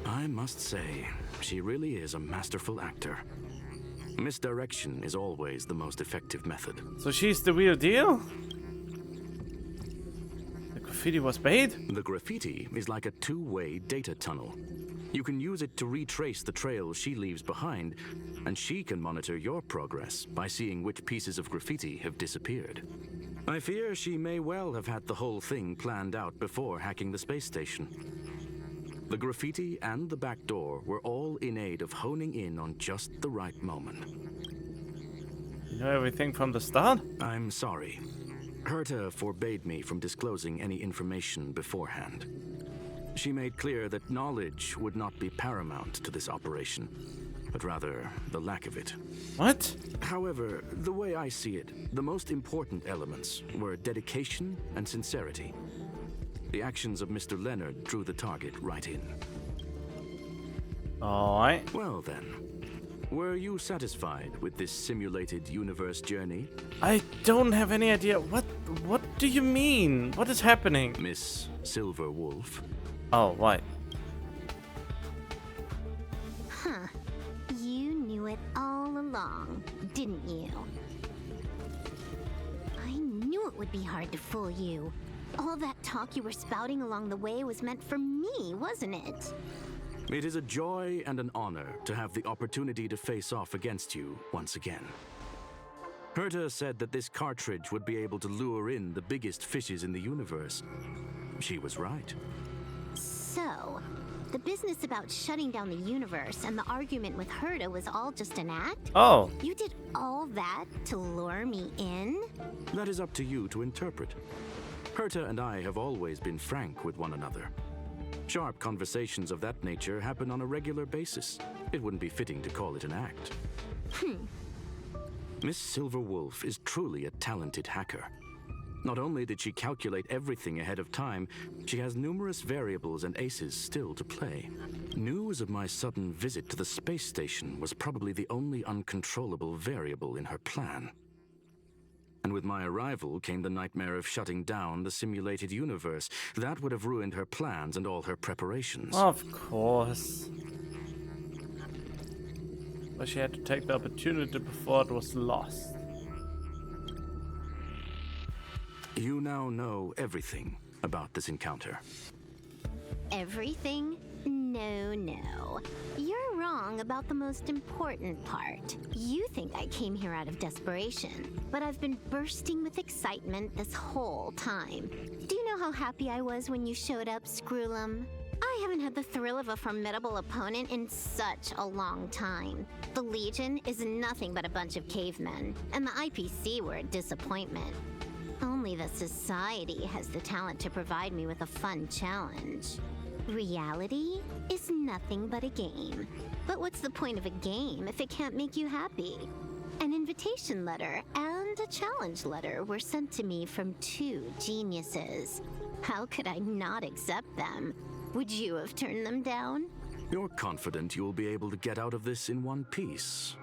I must say, she really is a masterful actor. Misdirection is always the most effective method. So she's the real deal? The graffiti was paid? The graffiti is like a two-way data tunnel. You can use it to retrace the trail she leaves behind, and she can monitor your progress by seeing which pieces of graffiti have disappeared. I fear she may well have had the whole thing planned out before hacking the space station. The graffiti and the back door were all in aid of honing in on just the right moment. You know everything from the start? I'm sorry. Herta forbade me from disclosing any information beforehand. She made clear that knowledge would not be paramount to this operation, but rather the lack of it. What? However, the way I see it, the most important elements were dedication and sincerity. The actions of Mr. Leonard drew the target right in. Alright. Well then, were you satisfied with this simulated universe journey? I don't have any idea. What do you mean? What is happening? Miss SilverWolf? Oh, right. Huh. You knew it all along, didn't you? I knew it would be hard to fool you. All that talk you were spouting along the way was meant for me, wasn't it? It is a joy and an honor to have the opportunity to face off against you once again. Herta said that this cartridge would be able to lure in the biggest fishes in the universe. She was right. So, the business about shutting down the universe and the argument with Herta was all just an act? Oh. You did all that to lure me in? That is up to you to interpret. Herta and I have always been frank with one another. Sharp conversations of that nature happen on a regular basis. It wouldn't be fitting to call it an act. Miss SilverWolf is truly a talented hacker. Not only did she calculate everything ahead of time, she has numerous variables and aces still to play. News of my sudden visit to the space station was probably the only uncontrollable variable in her plan. And with my arrival came the nightmare of shutting down the simulated universe. That would have ruined her plans and all her preparations. Of course. But she had to take the opportunity before it was lost. You now know everything about this encounter. Everything? No. You're wrong. wrong about the most important part. You think I came here out of desperation, but I've been bursting with excitement this whole time. Do you know how happy I was when you showed up, Screwllum? I haven't had the thrill of a formidable opponent in such a long time. The Legion is nothing but a bunch of cavemen, and the IPC were a disappointment. Only the Society has the talent to provide me with a fun challenge. Reality is nothing but a game. But what's the point of a game if it can't make you happy? An invitation letter and a challenge letter were sent to me from two geniuses. How could I not accept them? Would you have turned them down? You're confident you'll be able to get out of this in one piece.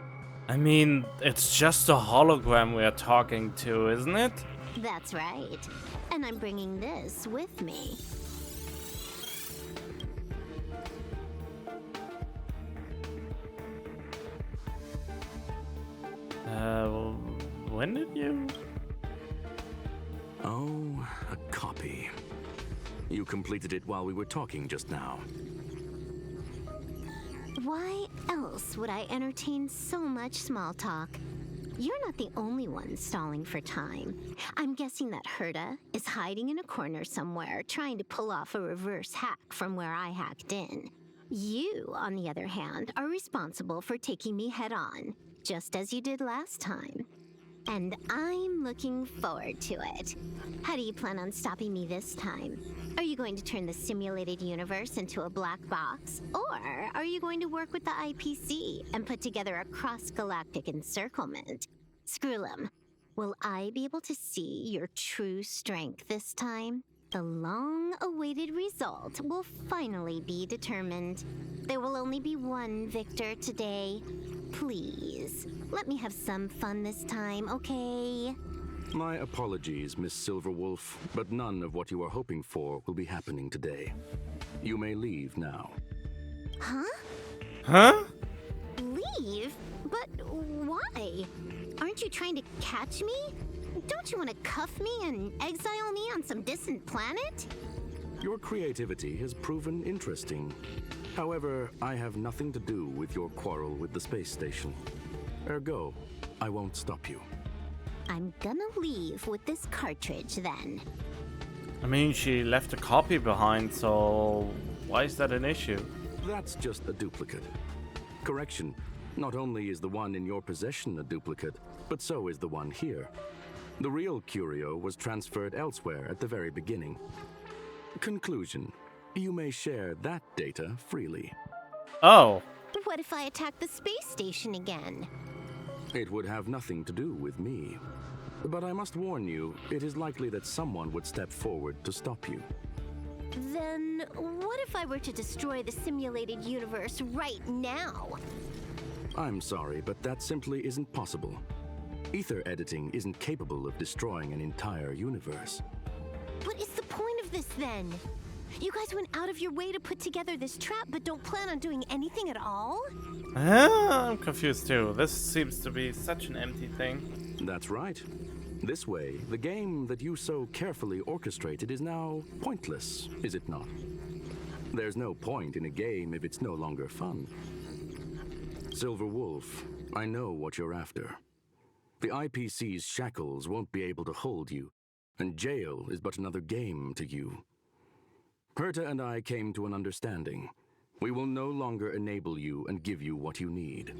I mean, it's just a hologram we're talking to, isn't it? That's right. And I'm bringing this with me. When did you? Oh, a copy. You completed it while we were talking just now. Why else would I entertain so much small talk? You're not the only one stalling for time. I'm guessing that Herta is hiding in a corner somewhere, trying to pull off a reverse hack from where I hacked in. You, on the other hand, are responsible for taking me head-on, just as you did last time. And I'm looking forward to it. How do you plan on stopping me this time? Are you going to turn the simulated universe into a black box? Or are you going to work with the IPC and put together a cross-galactic encirclement? Screwllum, will I be able to see your true strength this time? The long-awaited result will finally be determined. There will only be one victor today. Please, let me have some fun this time, okay? My apologies, Miss SilverWolf, but none of what you are hoping for will be happening today. You may leave now. Huh? Huh? Leave? But why? Aren't you trying to catch me? Don't you want to cuff me and exile me on some distant planet? Your creativity has proven interesting. However, I have nothing to do with your quarrel with the space station. Ergo, I won't stop you. I'm gonna leave with this cartridge then. I mean, she left a copy behind, so why is that an issue? That's just a duplicate. Correction, not only is the one in your possession a duplicate, but so is the one here. The real curio was transferred elsewhere at the very beginning. Conclusion, you may share that data freely. Oh. What if I attack the space station again? It would have nothing to do with me. But I must warn you, it is likely that someone would step forward to stop you. Then what if I were to destroy the simulated universe right now? I'm sorry, but that simply isn't possible. Ether editing isn't capable of destroying an entire universe. What is the point of this then? You guys went out of your way to put together this trap, but don't plan on doing anything at all? I'm confused too. This seems to be such an empty thing. That's right. This way, the game that you so carefully orchestrated is now pointless, is it not? There's no point in a game if it's no longer fun. SilverWolf, I know what you're after. The IPC's shackles won't be able to hold you, and jail is but another game to you. Herta and I came to an understanding. We will no longer enable you and give you what you need.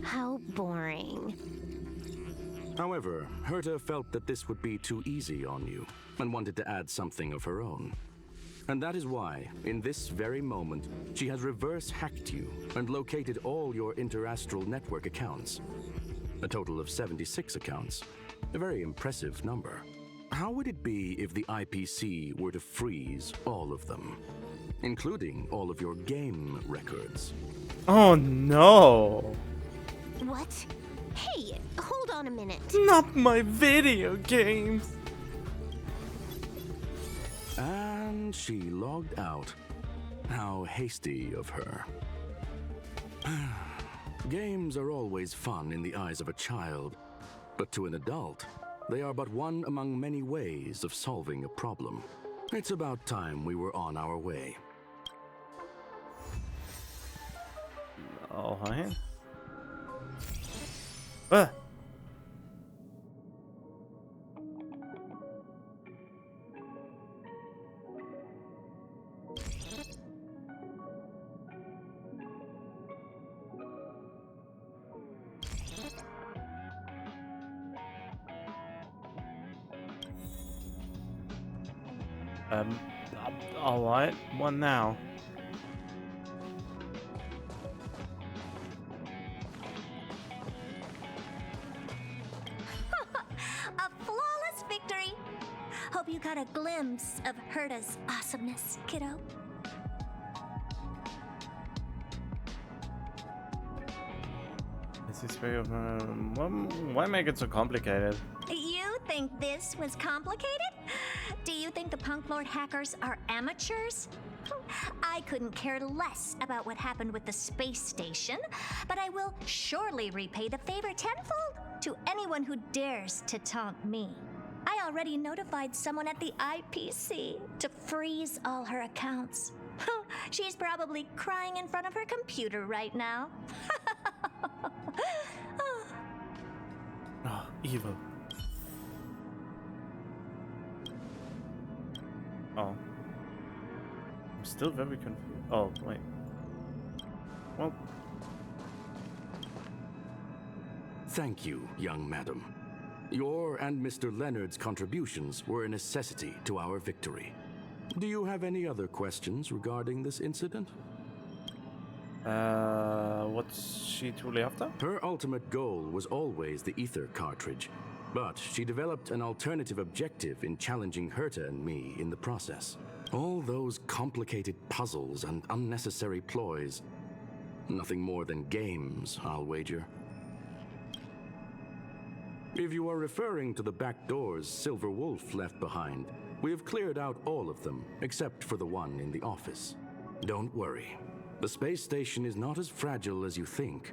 How boring. However, Herta felt that this would be too easy on you and wanted to add something of her own. And that is why, in this very moment, she has reverse hacked you and located all your interastral network accounts. A total of 76 accounts. A very impressive number. How would it be if the IPC were to freeze all of them, including all of your game records? Oh no! What? Hey, hold on a minute. Not my video games! And she logged out. How hasty of her. Games are always fun in the eyes of a child, but to an adult, they are but one among many ways of solving a problem. It's about time we were on our way. Alright. Ah! Alright, what now? A flawless victory! Hope you got a glimpse of Herta's awesomeness, kiddo. This is very why make it so complicated? You think this was complicated? Do you think the Punk Lord hackers are amateurs? I couldn't care less about what happened with the space station, but I will surely repay the favor tenfold to anyone who dares to taunt me. I already notified someone at the IPC to freeze all her accounts. She's probably crying in front of her computer right now. Oh, evil. Oh. I'm still very confused. Oh, wait. Well. Thank you, young madam. Your and Mr. Leonard's contributions were a necessity to our victory. Do you have any other questions regarding this incident? What's she truly after? Her ultimate goal was always the ether cartridge, but she developed an alternative objective in challenging Herta and me in the process. All those complicated puzzles and unnecessary ploys. Nothing more than games, I'll wager. If you are referring to the back doors SilverWolf left behind, we have cleared out all of them, except for the one in the office. Don't worry. The space station is not as fragile as you think.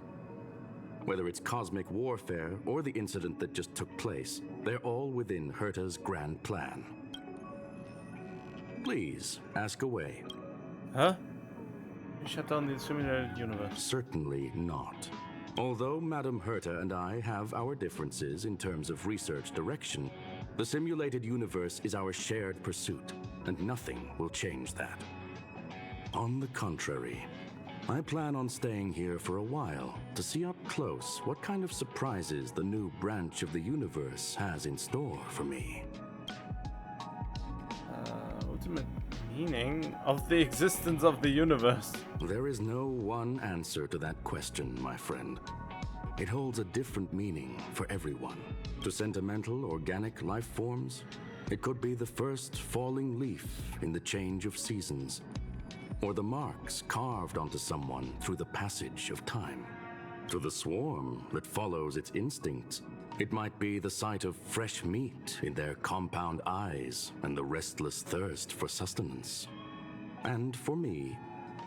Whether it's cosmic warfare or the incident that just took place, they're all within Herta's grand plan. Please, ask away. Huh? You shut down the simulated universe. Certainly not. Although Madame Herta and I have our differences in terms of research direction, the simulated universe is our shared pursuit, and nothing will change that. On the contrary, I plan on staying here for a while to see up close what kind of surprises the new branch of the universe has in store for me. Ultimate meaning of the existence of the universe. There is no one answer to that question, my friend. It holds a different meaning for everyone. To sentimental, organic life forms, it could be the first falling leaf in the change of seasons, or the marks carved onto someone through the passage of time. To the swarm that follows its instincts, it might be the sight of fresh meat in their compound eyes and the restless thirst for sustenance. And for me,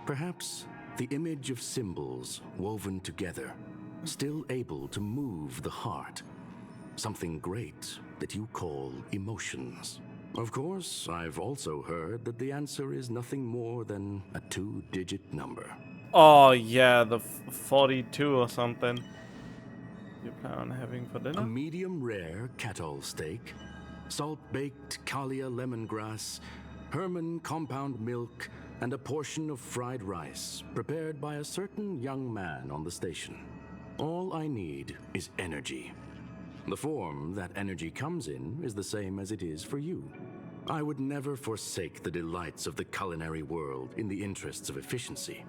perhaps the image of symbols woven together, still able to move the heart. Something great that you call emotions. Of course, I've also heard that the answer is nothing more than a 2-digit number. Oh yeah, the 42 or something. You plan on having for dinner? A medium rare cattle steak, salt-baked Kalia lemongrass, Herman compound milk, and a portion of fried rice prepared by a certain young man on the station. All I need is energy. The form that energy comes in is the same as it is for you. I would never forsake the delights of the culinary world in the interests of efficiency.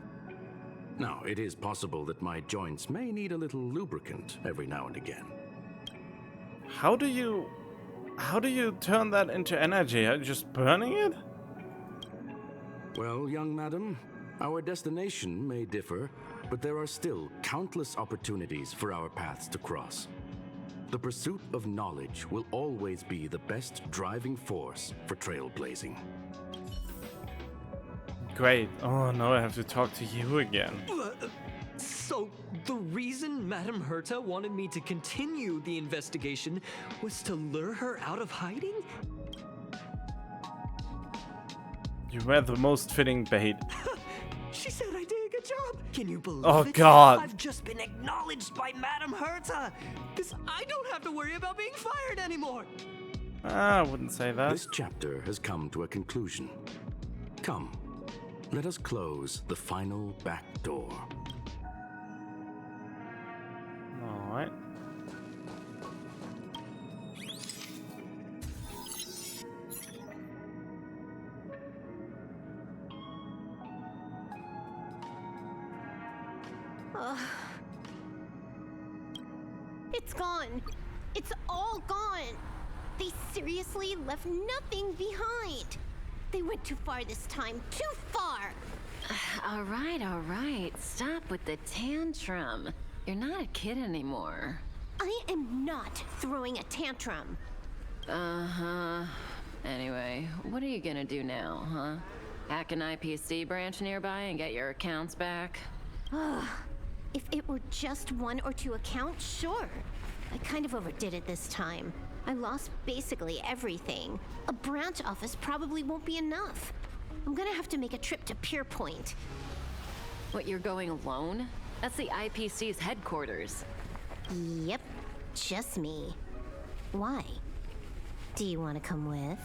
Now, it is possible that my joints may need a little lubricant every now and again. How do you turn that into energy? Are you just burning it? Well, young madam, our destination may differ, but there are still countless opportunities for our paths to cross. The pursuit of knowledge will always be the best driving force for trailblazing. Great. Oh no, I have to talk to you again. So, the reason Madame Herta wanted me to continue the investigation was to lure her out of hiding? You were the most fitting bait. She said I did a good job. up! Can you believe Oh it? God. I've just been acknowledged by Madame Herta! I don't have to worry about being fired anymore! I wouldn't say that. This chapter has come to a conclusion. Come, let us close the final back door. Alright. It's gone. It's all gone. They seriously left nothing behind. They went too far this time. Too far. All right. Stop with the tantrum. You're not a kid anymore. I am not throwing a tantrum. Uh-huh. Anyway, what are you gonna do now, huh? Hack an IPC branch nearby and get your accounts back? If it were just 1 or 2 accounts, sure. I kind of overdid it this time. I lost basically everything. A branch office probably won't be enough. I'm gonna have to make a trip to Pierpoint. What, you're going alone? That's the IPC's headquarters. Yep, just me. Why? Do you want to come with?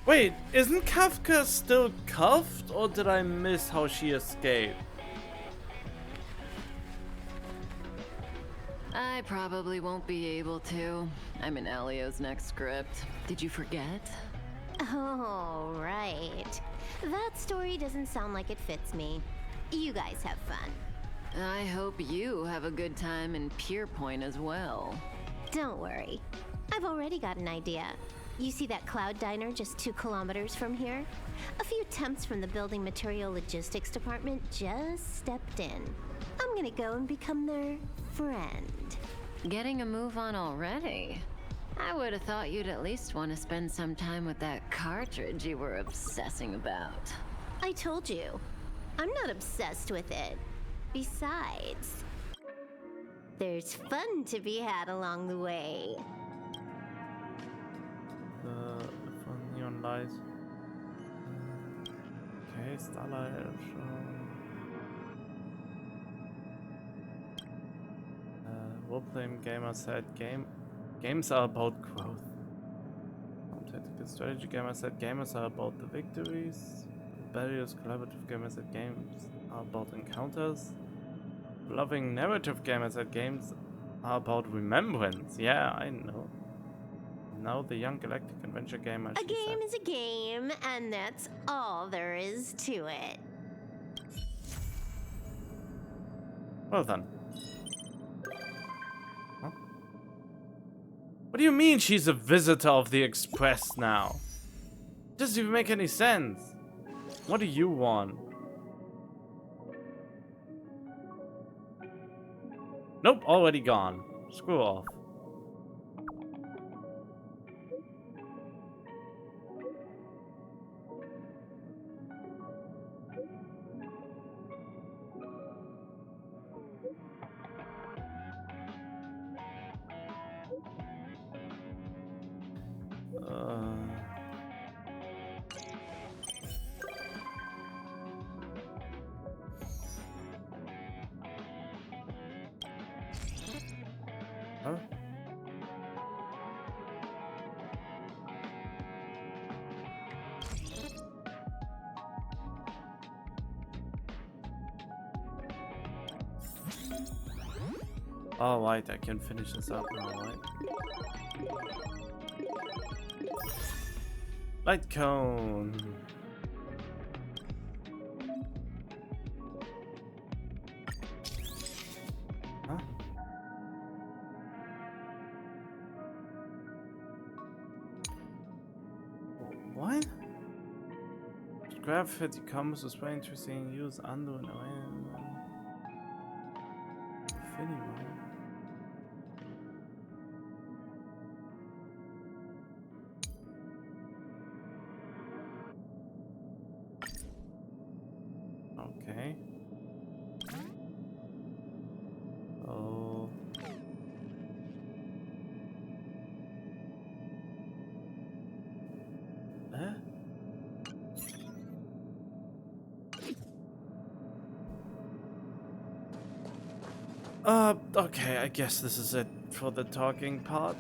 Wait, isn't Kafka still cuffed, or did I miss how she escaped? I probably won't be able to. I'm in Elio's next script. Did you forget? Oh, right. That story doesn't sound like it fits me. You guys have fun. I hope you have a good time in Pierpoint as well. Don't worry. I've already got an idea. You see that cloud diner just 2 kilometers from here? A few temps from the building material logistics department just stepped in. I'm gonna go and become their friend. Getting a move on already? I would have thought you'd at least want to spend some time with that cartridge you were obsessing about. I told you, I'm not obsessed with it. Besides, there's fun to be had along the way. The fun neon lights. Okay, Starlight Show. Role-playing gamer said games are about growth. Tactical strategy gamer said gamers are about the victories. Rebellious collaborative gamer said games are about encounters. Loving narrative gamer said games are about remembrance. Yeah, I know. Now the young galactic adventure gamer. A game is a game, and that's all there is to it. Well done. Huh? What do you mean she's a visitor of the Express now? Doesn't even make any sense. What do you want? Nope, already gone. Screw off. Huh? All right, I can finish this up now, right? Light cone. Huh? What? Gravity comes is very interesting. Use undo and okay. Oh. Okay, I guess this is it for the talking part.